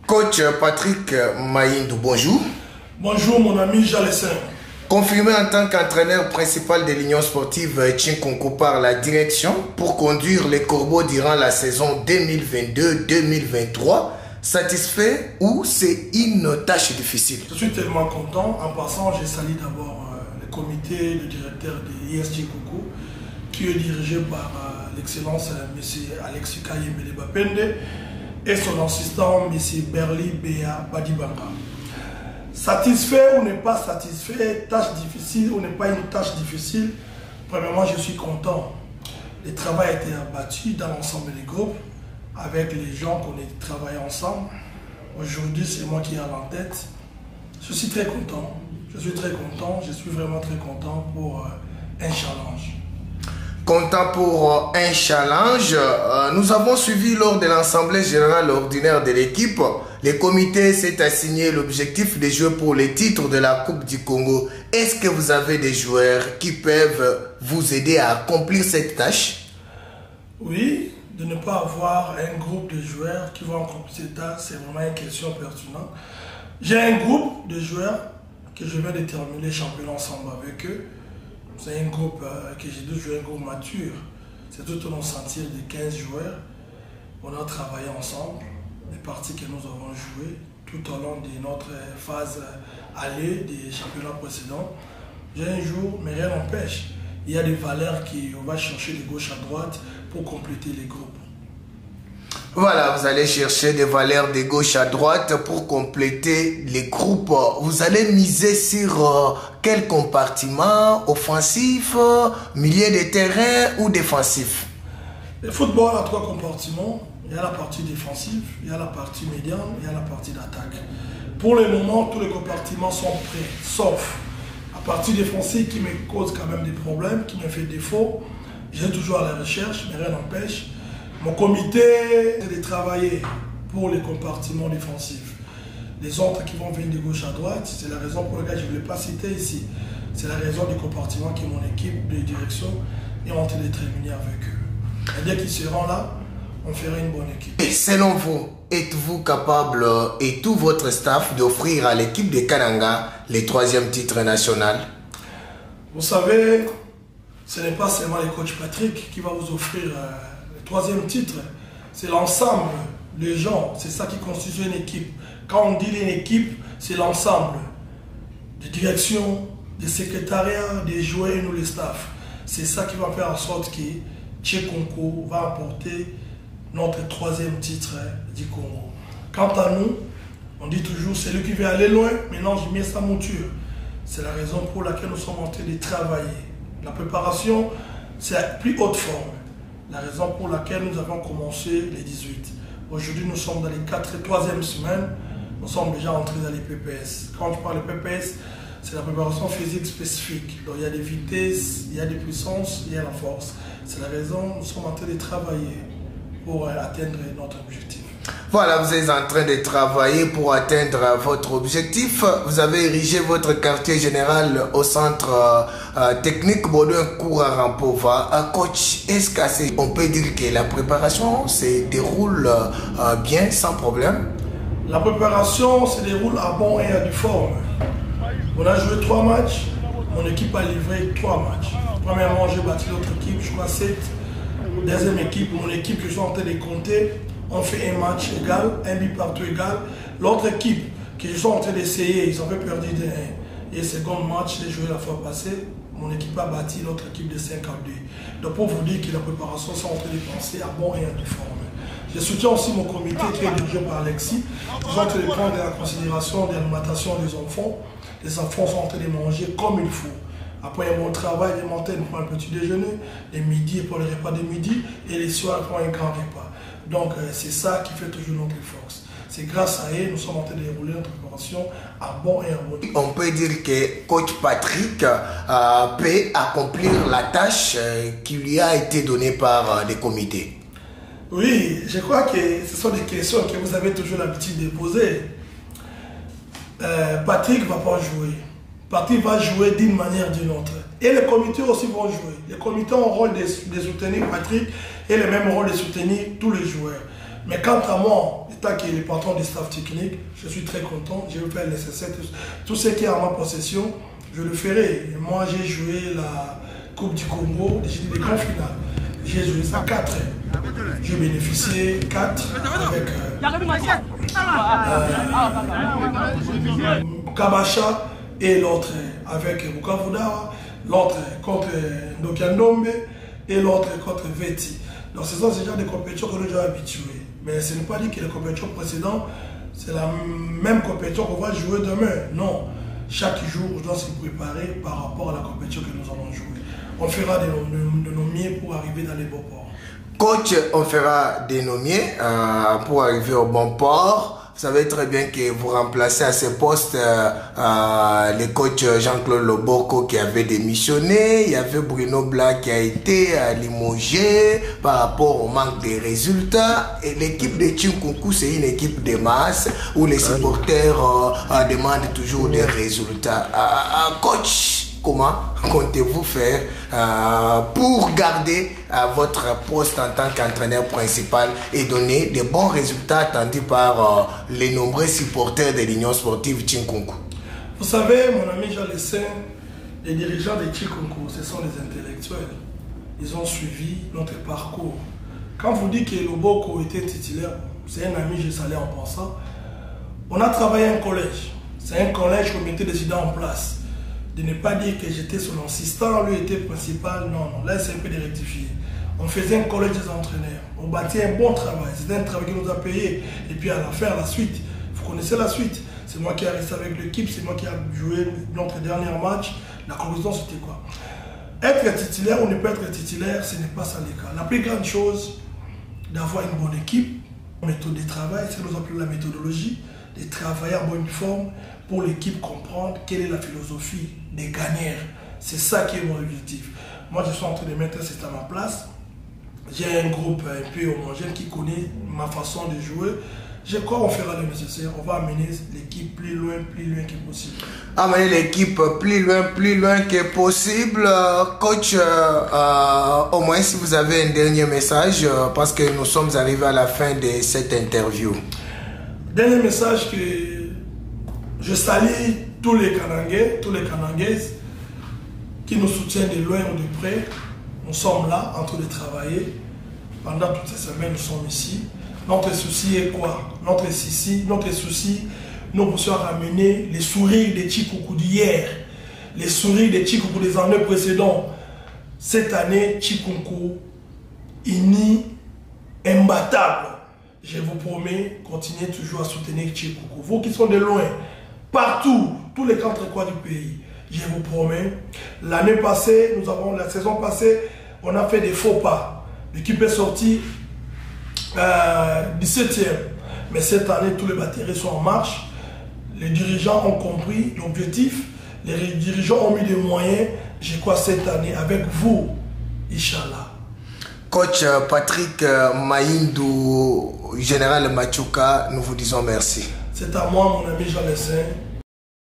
Coach Patrick Maïndou, bonjour. Bonjour mon ami Jalessin. Confirmé en tant qu'entraîneur principal de l'Union sportive Tchinkonko par la direction pour conduire les Corbeaux durant la saison 2022-2023, satisfait ou c'est une tâche difficile? Je suis tellement content. En passant, j'ai salué d'abord le comité, le directeur de l'IS Tchinkonko qui est dirigé par l'excellence M. Alexis Kayemele Bapende et son assistant M. Berli Béa Badibanga. Satisfait ou n'est pas satisfait, tâche difficile ou n'est pas une tâche difficile, premièrement je suis content. Le travail a été abattu dans l'ensemble des groupes avec les gens qu'on a travaillé ensemble. Aujourd'hui c'est moi qui ai en tête. Je suis très content, je suis vraiment très content pour un challenge. Content pour un challenge. Nous avons suivi lors de l'Assemblée générale ordinaire de l'équipe. Le comité s'est assigné l'objectif de jouer pour les titres de la Coupe du Congo. Est-ce que vous avez des joueurs qui peuvent vous aider à accomplir cette tâche? Oui, de ne pas avoir un groupe de joueurs qui vont accomplir cette tâche, c'est vraiment une question pertinente. J'ai un groupe de joueurs que je vais déterminer les championnats ensemble avec eux. C'est un groupe que j'ai dû jouer, un groupe mature. C'est tout un sentier de 15 joueurs. On a travaillé ensemble, les parties que nous avons jouées tout au long de notre phase allée des championnats précédents. J'ai un jour, mais rien n'empêche. Il y a des valeurs qu'on va chercher de gauche à droite pour compléter les groupes. Voilà, vous allez chercher des valeurs de gauche à droite pour compléter les groupes. Vous allez miser sur quel compartiment? Offensif, milieu de terrain ou défensif? Le football a 3 compartiments. Il y a la partie défensive, il y a la partie médiane, il y a la partie d'attaque. Pour le moment, tous les compartiments sont prêts, sauf la partie défensive qui me cause quand même des problèmes, qui me fait défaut. J'ai toujours à la recherche, mais rien n'empêche. Mon comité est de travailler pour les compartiments défensifs. Les autres qui vont venir de gauche à droite, c'est la raison pour laquelle je ne voulais pas citer ici. C'est la raison du compartiment qui est mon équipe de direction et on va être réunis avec eux. Et dès qu'ils seront là, on fera une bonne équipe. Et selon vous, êtes-vous capable et tout votre staff d'offrir à l'équipe de Kananga le 3e titre national? Vous savez, ce n'est pas seulement le coach Patrick qui va vous offrir le 3e titre. C'est l'ensemble, les gens, c'est ça qui constitue une équipe. Quand on dit une équipe, c'est l'ensemble des directions, des secrétariats, des joueurs et nous les staffs. C'est ça qui va faire en sorte que Tchinkonko va apporter notre 3e titre du Congo. Quant à nous, on dit toujours c'est lui qui veut aller loin, maintenant je mets sa monture. C'est la raison pour laquelle nous sommes en train de travailler. La préparation, c'est la plus haute forme. La raison pour laquelle nous avons commencé les 18. Aujourd'hui, nous sommes dans les 3e semaine. Nous sommes déjà entrés dans les PPS. Quand je parle de PPS, c'est la préparation physique spécifique. Donc il y a des vitesses, il y a des puissances, il y a la force. C'est la raison nous sommes en train de travailler pour atteindre notre objectif. Voilà, vous êtes en train de travailler pour atteindre votre objectif. Vous avez érigé votre quartier général au centre technique Baudouin Koura Rampova. Coach, est-ce qu'on peut dire que la préparation se déroule bien, sans problème? La préparation se déroule à bon et à due forme. On a joué 3 matchs, mon équipe a livré 3 matchs. Premièrement, j'ai battu l'autre équipe, je crois 7. Deuxième équipe, mon équipe que je suis en train de compter, on fait un match égal, un but partout égal. L'autre équipe que je suis en train d'essayer, ils ont fait perdu de 1. Et le second match, j'ai joué la fois passée, mon équipe a battu l'autre équipe de 5 à 2. Donc pour vous dire que la préparation est en train de penser à bon et à due forme. Je soutiens aussi mon comité qui est dirigé par Alexis. Ils sont en train de prendre en considération l'alimentation des enfants. Les enfants sont en train de manger comme il faut. Après un bon travail, les matins, ils prennent un petit déjeuner, les midis pour le repas de midi et les soirs pour un grand repas. Donc c'est ça qui fait toujours notre force. C'est grâce à eux, nous sommes en train de dérouler notre préparation à bon et à bon. On peut dire que coach Patrick peut accomplir la tâche qui lui a été donnée par des comités. Oui, je crois que ce sont des questions que vous avez toujours l'habitude de poser. Patrick ne va pas jouer. Patrick va jouer d'une manière ou d'une autre. Et les comités aussi vont jouer. Les comités ont le rôle de soutenir Patrick et le même rôle de soutenir tous les joueurs. Mais quant à moi, étant qui est le patron du staff technique, je suis très content. Je vais faire le nécessaire. Tout ce qui est à ma possession, je le ferai. Et moi, j'ai joué la Coupe du Congo, les grands finales. J'ai joué ça 4. J'ai bénéficié 4 avec Kabacha et l'autre avec Bukavuda, l'autre contre Ndokiandombe et l'autre contre Veti. Donc ce sont déjà des compétitions que nous sommes habitués. Mais ce n'est pas dit que les compétitions précédentes, c'est la même compétition qu'on va jouer demain. Non. Chaque jour, on doit se préparer par rapport à la compétition que nous allons jouer. On fera de nos mieux pour arriver dans les bons ports. Coach, on fera des nomiers pour arriver au bon port. Vous savez très bien que vous remplacez à ce poste le coach Jean-Claude Loborko qui avait démissionné. Il y avait Bruno Blas qui a été limogé par rapport au manque de résultats. Et l'équipe de Tchinkounkou, c'est une équipe de masse où les supporters demandent toujours des résultats. Coach, comment comptez-vous faire pour garder votre poste en tant qu'entraîneur principal et donner des bons résultats attendus par les nombreux supporters de l'Union sportive Tchinkounkou? Vous savez, mon ami Jean Lessin, les dirigeants de Tchinkounkou, ce sont les intellectuels. Ils ont suivi notre parcours. Quand vous dites que Loboko était titulaire, c'est un ami, je salais en pensant. On a travaillé un collège. C'est un collège qu'on mettait des idées en place. De ne pas dire que j'étais son assistant, lui était principal, non, non, là c'est un peu de rectifier. On faisait un collège des entraîneurs, on bâtit un bon travail, c'était un travail qui nous a payé. Et puis à la fin, la suite, vous connaissez la suite. C'est moi qui ai resté avec l'équipe, c'est moi qui ai joué notre dernier match. La conclusion c'était quoi? Être titulaire ou ne pas être titulaire, ce n'est pas ça le cas. La plus grande chose, d'avoir une bonne équipe, une méthode de travail, c'est ce que nous appelons la méthodologie, de travailler en bonne forme, pour l'équipe comprendre quelle est la philosophie des gagnants. C'est ça qui est mon objectif. Moi, je suis en train de mettre ça à ma place. J'ai un groupe un peu homogène qui connaît ma façon de jouer. Je crois qu'on fera le nécessaire. On va amener l'équipe plus loin que possible. Amener l'équipe plus loin que possible. Coach, au moins si vous avez un dernier message, parce que nous sommes arrivés à la fin de cette interview. Dernier message que je salue tous les Kanangais, tous les Kanangaises qui nous soutiennent de loin ou de près. Nous sommes là en train de travailler. Pendant toutes ces semaines, nous sommes ici. Notre souci est quoi? Notre souci, nous pouvons ramener les sourires des Tchinkounkou d'hier, les sourires des Tchinkounkou des années précédentes. Cette année, Tchinkounkou, uni, imbattable. Je vous promets, continuez toujours à soutenir Tchinkounkou. Vous qui sont de loin, partout, tous les 4 coins du pays, je vous promets. L'année passée, la saison passée, on a fait des faux pas. L'équipe est sortie 17e. Mais cette année, tous les batteries sont en marche. Les dirigeants ont compris l'objectif. Les dirigeants ont mis des moyens. Je crois cette année, avec vous, Inch'Allah. Coach Patrick Maïndou, Général Machuka, nous vous disons merci. C'est à moi, mon ami Jean Lessin.